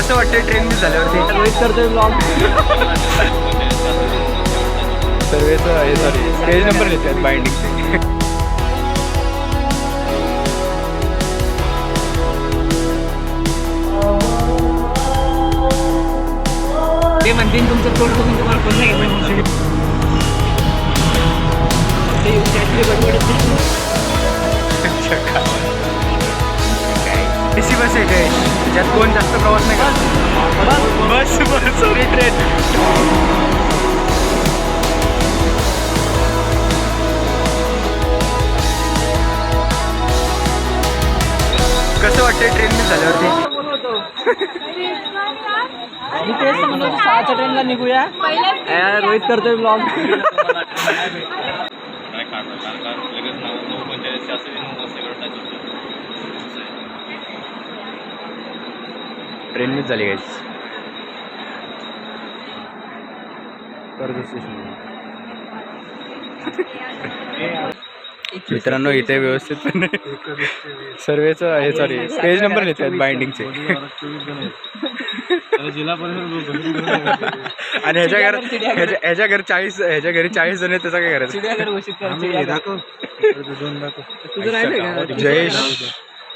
कसं वाटतं train miss झाल्यावरती? रोहित करतोय ब्लॉग. सर्वेचं हे सॉरी पेज नंबर लिहितात बाइंडिंगचे. ते म्हणतील तुमचं तोड बघून तुम्हाला कोण नाही घेतलं. एसी बस आहे जयेश, ज्यात कोण जास्त प्रवास नाही करत. बस बस सॉरी ट्रेन. कसं वाटतं ट्रेन मिस झाल्यावरती? मी तेच म्हणतो 6च्या ट्रेनला निघूया. रोहित करतोय ब्लॉग. ट्रेन मिस झाली गाईस. कर्जत स्टेशन. मित्रांनो इथे व्यवस्थित पण नाही. सर्वेचं हे सॉरी पेज नंबर लिहितात बाइंडिंगचे. आणि ह्याच्या घरी 40 जण आहेत, त्याचा काय करायचं? चिडियाघर घोषित करायचं. तुझं राहिलंय का जयेश?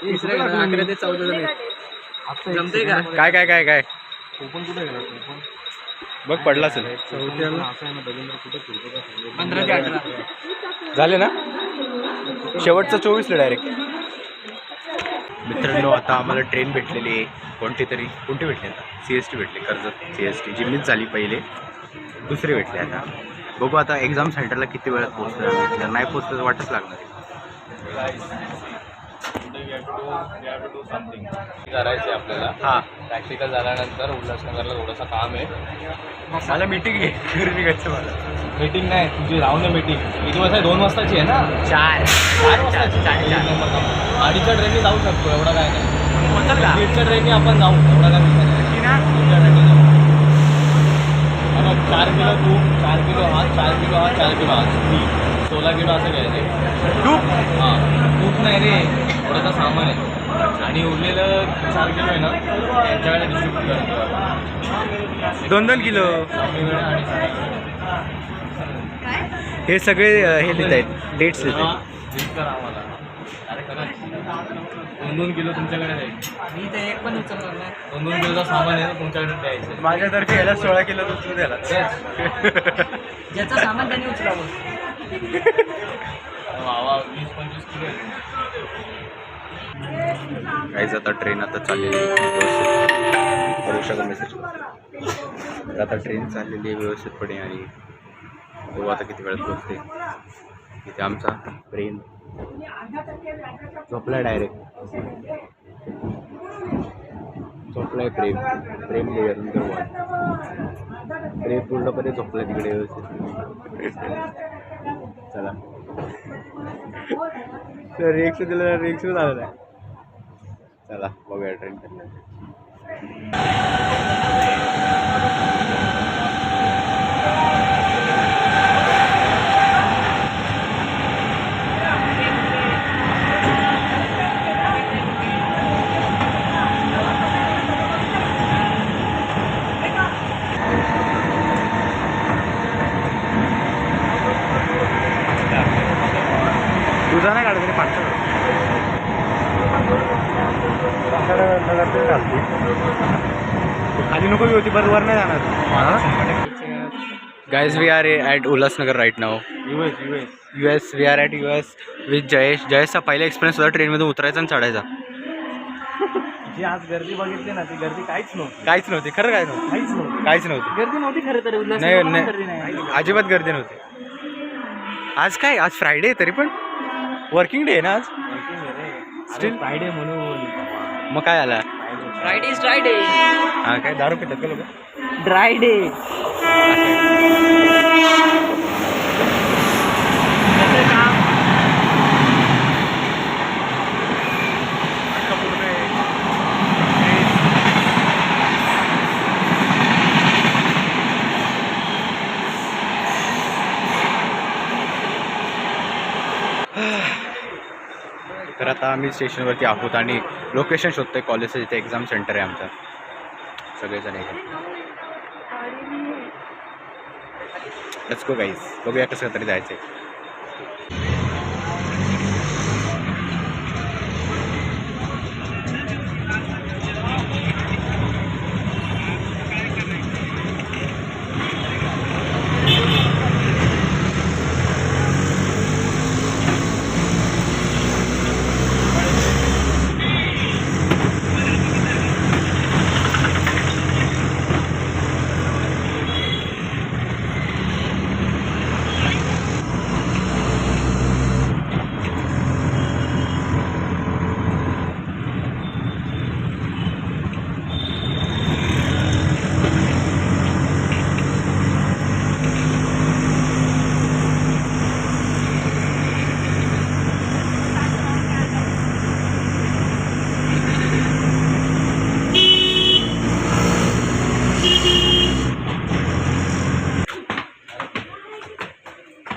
तिसऱ्या 11 ते 14 जण जमते का? काय काय काय काय बघ पडला असेल. 15 ते 18 झाले ना, शेवटचा 24 डायरेक्ट. मित्रांनो आता आम्हाला ट्रेन भेटलेली आहे, कोणती भेटली आता? CST भेटली, कर्जत CST जी मिस झाली पहिले, दुसरी भेटली आता. बघू आता एक्झाम सेंटरला किती वेळात पोहोचतो. नाही पोहोचलं तर वाटच लागणार. करायचं आपल्याला. हां, प्रॅक्टिकल झाल्यानंतर उल्हासनगरला थोडंसं काम आहे. मला मीटिंग आहे, घरी निघायचं मला. मीटिंग नाही तुझी, राहून दे मीटिंग. किती वाजता? 2 वाजताची आहे ना? 4 वाजताची. 8च्या ट्रेनने जाऊ शकतो, एवढा काय नाही. पोहोचल का? 8च्या ट्रेनने आपण जाऊ, एवढा काय विषय नाही. की ना? 8च्या ट्रेनने जाऊ. 4 किलो तूप, 4 किलो हा, 4 किलो हा, 4 किलो हा, 16 किलो असं घ्यायचं. तूप? हां, तूप नाही रे, थोडंसं सामान आहे. आणि उरलेलं 4 किलो आहे ना, त्यांच्याकडे डिस्ट्रीब्यूट करतो. 2-2 किलो. आणि हे सगळे हे लिहित आहेत, डेट्स लिहित आहेत. बिल करा आम्हाला. अरे खरंच 2-2 किलो तुमच्याकडे जाईल. मी ते एक पण उचलणार नाही. 2-2 किलोचं सामान आहे ना तुमच्याकडे द्यायचं. माझ्यातर्फे याला 16 किलो उचलून द्याला. ज्याचं सामान त्यांनी उचलावं. वावा 20-25 किलो आहे. काहीच आता ट्रेन आता चाललेली आहे व्यवस्थित. मेसेज आता ट्रेन चाललेली आहे व्यवस्थितपणे आणि बघू आता किती वेळात पोहोचते. इथे आमचा ट्रेन झोपला डायरेक्ट. झोपलाय प्रेम प्रेम पूर्णपणे झोपलाय तिकडे व्यवस्थित. चला रिक्स दिला, रिक्स झालं नाही. चला बघूया ट्रेन करणार. तुझा नाही काढत पाठचा खाली नको होती, बरोबर नाही जाणार. Guys we are at Ulhasnagar right now. US we are at US with Jayesh. जयेशचा पहिला एक्सपिरियन्स होता ट्रेनमधून उतरायचा आणि चढायचा. जी आज गर्दी बघितली ना, ती गर्दी काहीच नव्हती खरं. काहीच नव्हती. गर्दी नव्हती खरं तर. नाही अजिबात गर्दी नव्हती. आज काय, आज फ्रायडे तरी पण वर्किंग डे आहे ना आज. स्टील फ्रायडे म्हणून. मग काय आला? Friday is dry day. हा काय दारू पितात का लोक? Dry day. तर आता आम्ही स्टेशनवरती आहोत आणि लोकेशन शोधतोय कॉलेजचं, जिथे एक्झाम सेंटर आहे आमचं. सगळेजण आहे. लेट्स गो गाईज, बघूया कसं तरी जायचं आहे.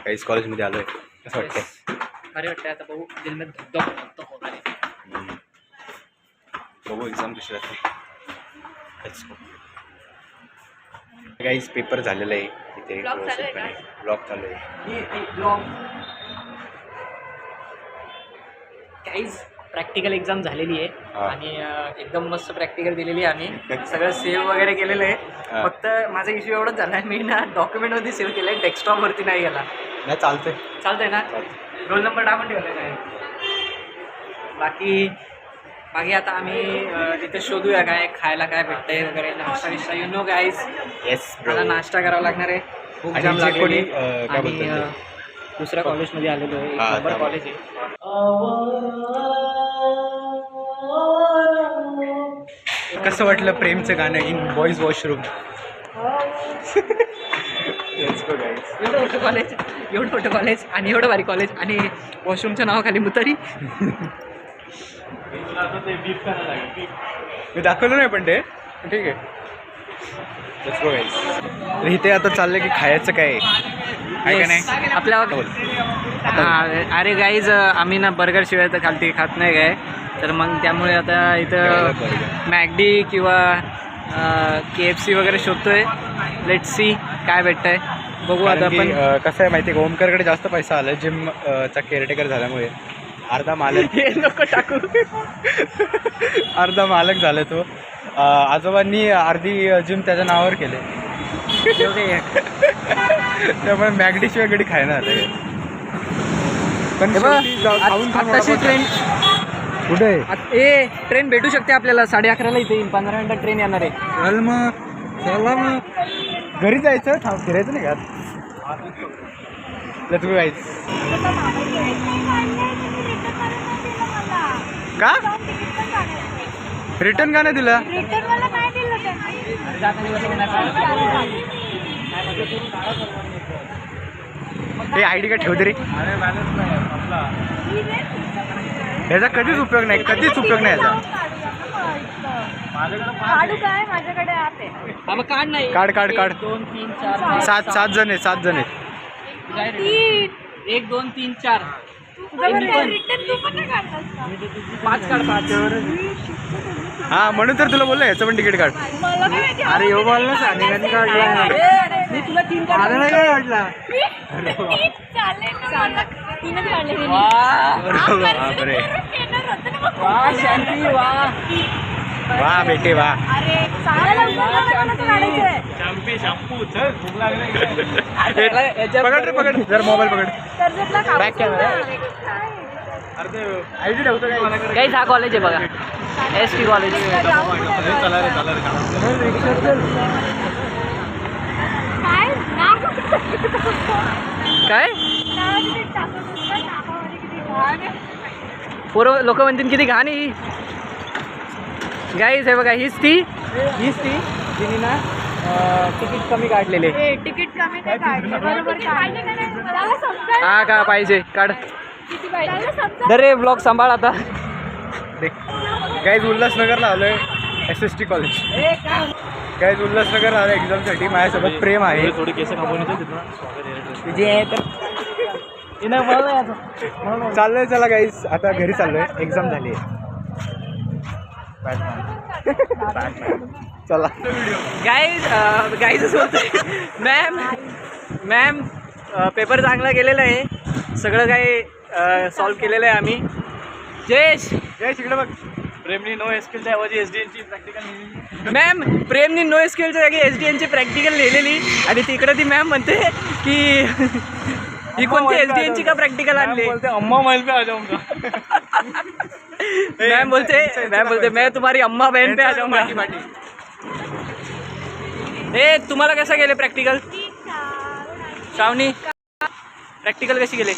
काहीच कॉलेजमध्ये आलो आहे, कसं वाटतंय? अरे वाटतंय आता बघू दिल में धक होणार आहे. बघू एक्झाम कशी राहते. लेट्स गो गाईज, पेपर झालेला आहे इथे, व्यवस्थितपणे ब्लॉग चालू आहे. काहीच प्रॅक्टिकल एक्झाम झालेली आहे हा. आणि एकदम मस्त प्रॅक्टिकल दिलेली आहे आम्ही. सगळं सेव्ह वगैरे केलेलं आहे. हा. फक्त माझा इश्यू एवढंच झाला आहे, मी ना डॉक्युमेंटमध्ये सेव्ह केलं आहे, डेस्कटॉपवरती नाही गेला. नाही चालतंय. चालतंय ना? रोल नंबर टाकून ठेवला काय. बाकी आता आम्ही तिथे शोधूया काय खायला काय भेटतंय वगैरे, नाश्ता विश्ता. यू नो गाईज, येस मला नाश्ता करावा लागणार आहे. खूप आणि जाम जे लागलेली कोणी, आहे. काय आणि बोलतात ते? दुसऱ्या कॉलेजमध्ये आलेलो आहे. हा, नंबर त्यामुळे. कॉलेज आहे. कसं वाटलं प्रेमचं गाणं in boys washroom? Let's go guys. एवढं मोठं कॉलेज आणि एवढं भारी कॉलेज आणि वॉशरूमच्या नावाखाली मुतारी. मी दाखवलं नाही पण ते ठीक आहे. Let's go guys. इथे आता चाललं की खायचं काय आहे का नाही आपल्या बोल. अरे गाईज, आम्ही ना बर्गर शिवाय तर खात नाही काय, तर मग त्यामुळे आता इथं मॅकडी किंवा KFC वगैरे शोधतोय. लेट्स सी काय भेटतंय, बघू आता. पण कसं आहे माहिती आहे का, ओमकारकडे जास्त पैसा आला जिम चा केअरटेकर झाल्यामुळे. अर्धा मालक हे नको टाकू. अर्धा मालक झाला तो. आजोबांनी अर्धी जिम त्याच्या नावावर केले. त्यामुळे मॅगडी शिवाय गडी खायला झालं. पण आताची ट्रेन कुठे ट्रेन भेटू शकते आपल्याला 11:30 इथे येईल. 15 मिनिटात ट्रेन येणार आहे. चल मग, चला मग घरी जायचं, फिरायचं नाही का? Let's go guys. का रिटर्न का नाही दिलं? हे ID का ठेवते रे, याचा कधीच उपयोग नाही, कधीच उपयोग नाही याचा. माझ्याकडे काढ नाही. काढ 2 3 4 सात जण आहेत, 7 जण आहेत. 1 2 3 4 5 काढ. 5 हा म्हणून तर तुला बोललो याचं पण तिकीट काढ. अरे यो बोलला सांगितलं काढला. मी तुला 3 काढला नाही काय वाटला. बापरे, वा शांती, वा वा बेटे वा. पकड रे, पकड जर मोबाईल पकड. बॅक कॅमेरा ID ठेवतो काय? गाईज हा कॉलेज आहे बघा, ST कॉलेज. काय पोरं लोक म्हणतील किती घाण आहे. गाईज हे बघा, हीच ती जिनी ना तिकीट कमी काढलेले. तिकीट कमी नाही काढले, बरोबर काढले. हा का पाहिजे काढ. दरे ब्लॉग सांभाळ आता. गाईज उल्हासनगरला आलोय, SST कॉलेज. गाईज उल्हासनगरला आलोय एक्झामसाठी. माझ्यासोबत प्रेम आहे. थोडी केस कापून तुझी आहे तर चाललोय. चला गाईज आता घरी चाललोय, एक्झाम झाली आहे. चला गाईजच बोलतोय. मॅम पेपर चांगला गेलेला आहे, सगळं काही सॉल्व केलेलं आहे आम्ही. जयेश इकडे बघ. प्रेमनी नो एसक्यूलच्या ऐवजी SDNची प्रॅक्टिकल. मॅम प्रेमनी नो स्किलच्या जागी SDNची प्रॅक्टिकल लिहिलेली आणि तिकडे ती मॅम म्हणते की ही कोणती SDNची का प्रॅक्टिकल आणली. अम्मा मोबाईल पे आ जाऊंगा. मॅम बोलते मैं तुम्हारी अम्मा बहन पे आ जाऊंगा. ए तुम्हाला कसं गेले प्रॅक्टिकल श्रावणी, प्रॅक्टिकल कशी गेले.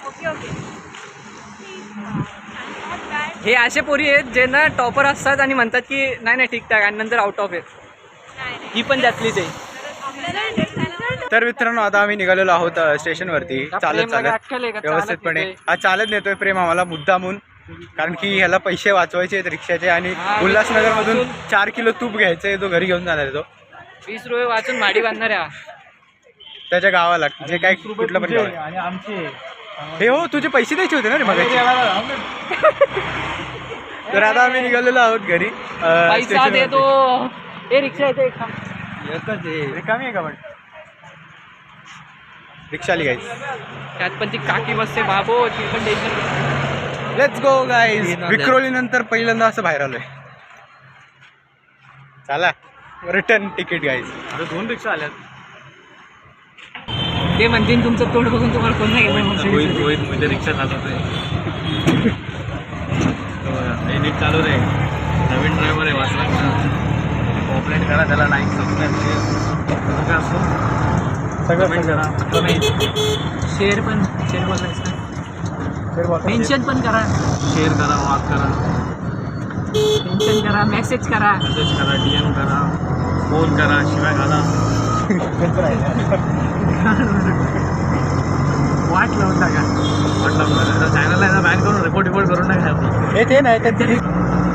Okay okay. हे असे पोरी आहेत जे ना टॉपर असतात आणि म्हणतात की नाही ठीकठाक आणि नंतर आउट ऑफ आहेत. ही पण त्यातलीच आहे. तर मित्रांनो आता आम्ही निघालेलो आहोत स्टेशनवरती चालत व्यवस्थितपणे. हा चालत नेतोय प्रेम आम्हाला मुद्दामून, कारण की ह्याला पैसे वाचवायचे आहेत रिक्षाचे आणि उल्हासनगरमधून 4 किलो तूप घ्यायचं आहे, तो घरी घेऊन जाणार आहे. तो 20 रुपये वाचून माडी बांधणार आहे त्याच्या गावाला, जे काय कुठलं पण गाव आहे. आणि आमचे हे हो तुझे पैसे द्यायचे होते ना रे मगाशी. तर आता आम्ही निघालेलो आहोत घरी. पैसा दे तो. हे रिक्षा येते रिकामी आहे का पण रिक्षा आली गाईज. त्यात पण ती काकी बसते बाबो, ती पण tension. Let's go guys. Vikhroli नंतर पहिल्यांदा असं बाहेर आलोय. चला रिटर्न तिकीट गाईज. आता 2 रिक्षा आल्यात. ते म्हणतील तुमचं तोंड बघून तुम्हाला कोण नाही रोहित म्हणजे रिक्षा चालवतोय. हे नीट चालू रे, नवीन ड्रायव्हर आहे, वाचला कॉम्प्लेंट करा त्याला, लाईक सबस्क्राईब काय असतो सगळं करा. शेअर बोलायचं, मेन्शन पण करा, शेअर करा, वॉक करा, मेन्शन करा, मेसेज करा, DM करा, फोन करा, शिवाय घाला. वाट लावून टाका. चॅनलला बॅन करून रिपोर्ट करून टाका. हे ते नाही तर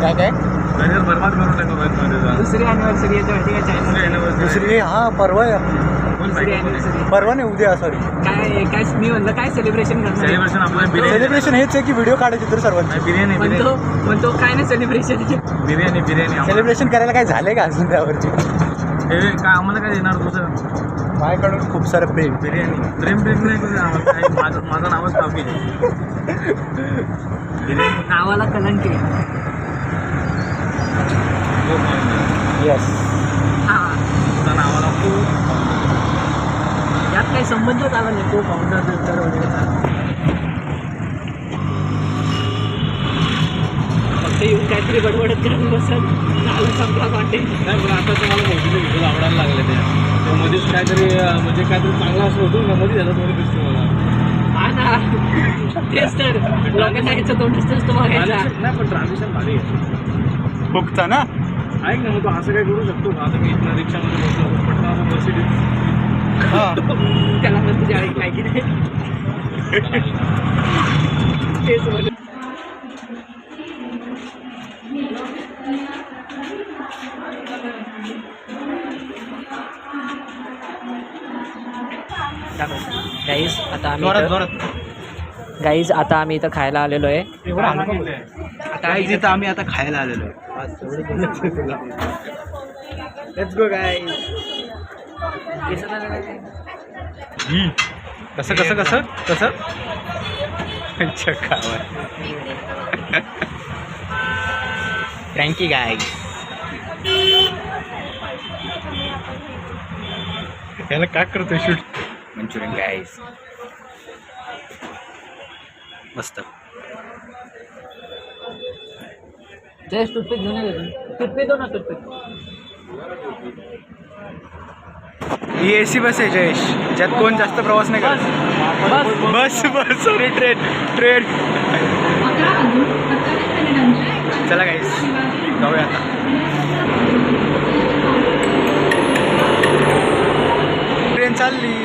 काय काय करिअर बरबाद करून टाका. दुसरी अॅनिव्हर्सरी येते माहिती का चॅनल. दुसरी हा परवा आहे. दुसरी अॅनिव्हर्सरी परवा नाही उद्या. सॉरी काय मी म्हणलं काय सेलिब्रेशन करणार. सेलिब्रेशन आपलं सेलिब्रेशन हेच आहे की व्हिडिओ काढायचे तर सर्वांचे. बिर्याणी म्हणतो काय नाही सेलिब्रेशन. बिर्याणी सेलिब्रेशन करायला काय झालंय का अजून त्यावरती. हे काय आम्हाला काय देणार तुझं. माझ्याकडून खूप सारं प्रेम. बिर्याणी प्रेम नाही तुझं आम्हाला. माझं नावच काफी आहे. बिर्याणी नावाला कलंक आहे. येस. हां तुझं नावाला खूप यात काही संबंधच आला नाही. तो फाउंडर वगैरे फक्त येऊन काहीतरी बडबडत करत बसत झालं संपला कॉन्टेंट. नाही, पण आता मला मोठीचे व्हिडिओ आवडायला लागले ते मध्येच काहीतरी म्हणजे काहीतरी चांगलं असं होतं ना, मध्ये झालं थोडी दिसतो मला. हा ना तेच तर लोकांना याचं तोंडच नसतं बघायचा. नाही पण ट्रान्झॅक्शन भारी आहे. बघता ना ऐक ना, मग तू असं काय करू शकतो का. आता मी इथं रिक्षामध्ये बसलो पटकन मर्सिडीज. त्याला पण तुझ्या आई काय की नाही तेच बघ. गाईज आता आम्ही इथं खायला आलेलो आहे. आता आम्ही आता खायला आलेलो आहे. Let's go guys. कसं कसं कसं कसं फ्रँकी गाईज. याला काय करतोय शूट. मंचुरियन गाईज मस्त. जयेश टूथपेक घेऊन येतो. टूथपेक दो ना टूथपेक. ही AC बस आहे जयेश, ज्यात कोण जास्त प्रवास नाही करत. बस बस सॉरी ट्रेन. चला गाईस जाऊया आता. ट्रेन चालली.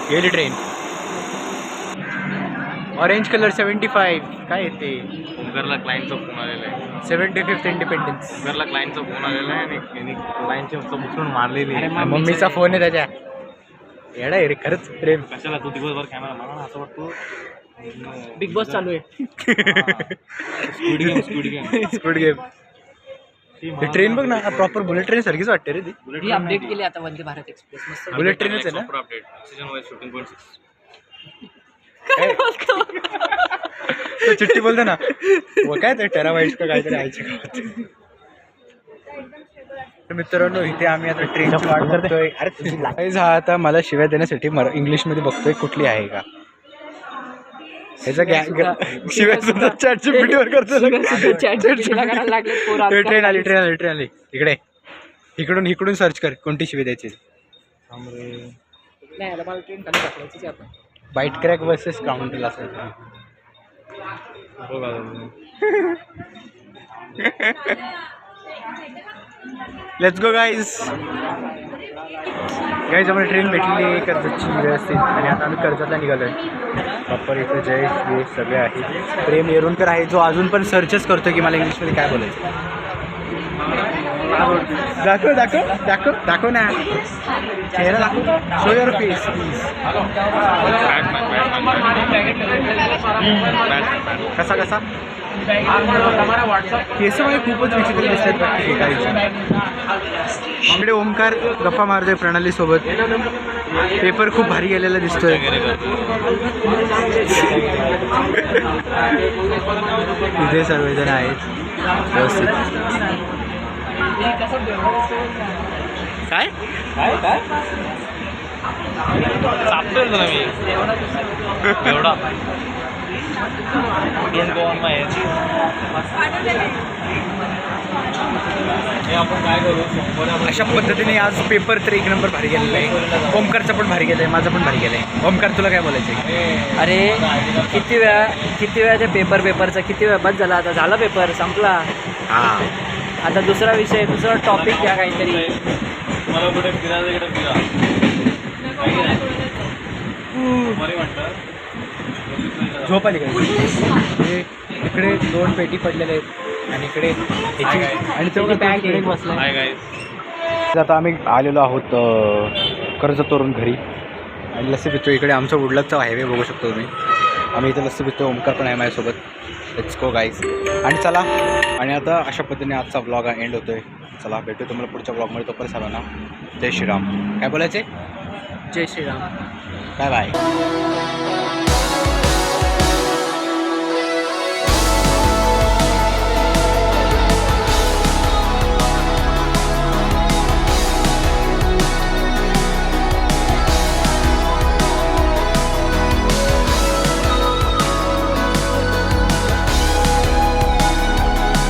गेली चालली ट्रेन. ऑरेंज कलर 75 काय येते. ओमकारला क्लायंटचा फोन आलेला आहे. 75th independence. ओमकारला क्लायंटचा फोन आलेला आहे आणि त्यांनी क्लायंटची उचलून मारलेली आहे. मम्मीचा फोन आहे त्याच्या. येडा आहे रे खरंच प्रेम. कशाला तू दिवसभर कॅमेरा मला असं वाटतो बिग बॉस चालू आहे. Speed game. ट्रेन बघ ना प्रॉपर बुलेट ट्रेन सारखीच वाटते रे ती. ही अपडेट केली आता वंदे भारत एक्सप्रेस मस्त. बुलेट ट्रेनच आहे ना. Update season wise shooting 0.6. तो चिट्टी बोलतो ना वो काय ते टेराबाईट्स का काहीतरी आयचे. तर मित्रांनो इथे आम्ही आता ट्रेनची वाट करतोय. अरे तुझी लाईज हा आता मला शिव्या देण्यासाठी इंग्लिशमध्ये बघतोय कुठली आहे का. ह्याचा शिवाय सुद्धा चॅट जीपीटीवर करतो. ट्रेन आली ट्रेन आली ट्रेन आली. इकडे इकडून इकडून सर्च कर कोणती शिवी द्यायची. नाही आता मला ट्रेन खाली टाकायचीच आहे आपण. बाईट क्रॅक वर्सेस काउंटर असायचं. Let's go guys. गाईज आम्हाला ट्रेन भेटलेली आहे कर्जतची व्यवस्थित आणि आता आम्ही कर्जतला निघालो आहे. प्रॉपर इथं जयेश हे सगळे आहेत. प्रेम येरुणकर आहे जो अजून पण सर्चच करतो की मला इंग्लिशमध्ये काय बोलायचं. दाखव दाखव दाखव दाखव ना चेहरा दाखव. Show your face please. कसा कसा केस मला खूपच विचित्र दिसतात. इकडे ओमकार गप्पा मारतोय प्रणाली सोबत. पेपर खूप भारी गेलेला दिसतोय. इथे सर्वजण आहेत व्यवस्थित. काय काय चापतोय ना मी एवढा. आपण काय करू. अशा पद्धतीने आज पेपर तर 1 नंबर भारी गेलेला आहे. ओमकारचा पण भारी गेला आहे. माझं पण भारी गेलं आहे. ओमकार तुला काय बोलायचं आहे. अरे किती वेळा ते पेपरचा किती वेळा बस झाला. आता झाला पेपर संपला. हां आता दुसरा विषय दुसरा टॉपिक घ्या काहीतरी. मला कुठे फिरायला इकडे फिरा झोप आली काय. इकडे 2 पेटी पडलेले आहेत आणि इकडे ह्याची आणि तेवढं बॅग इकडे बसला. Hi guys. आता आम्ही आलेलो आहोत कर्जतवरून घरी आणि लस्सी पितो. इकडे आमचा वुडलकचा हायवे बघू शकतो तुम्ही. आम्ही इथे लस्सी पितो. ओमकार पण आहे माझ्यासोबत. Let's go guys. आणि चला आणि आता अशा पद्धतीने आजचा ब्लॉग एंड होतोय. चला भेटू तुम्हाला पुढच्या ब्लॉगमध्ये. तोपर्यंत सर्वांना जय श्रीराम. काय बोलायचे. जय श्रीराम. Bye bye.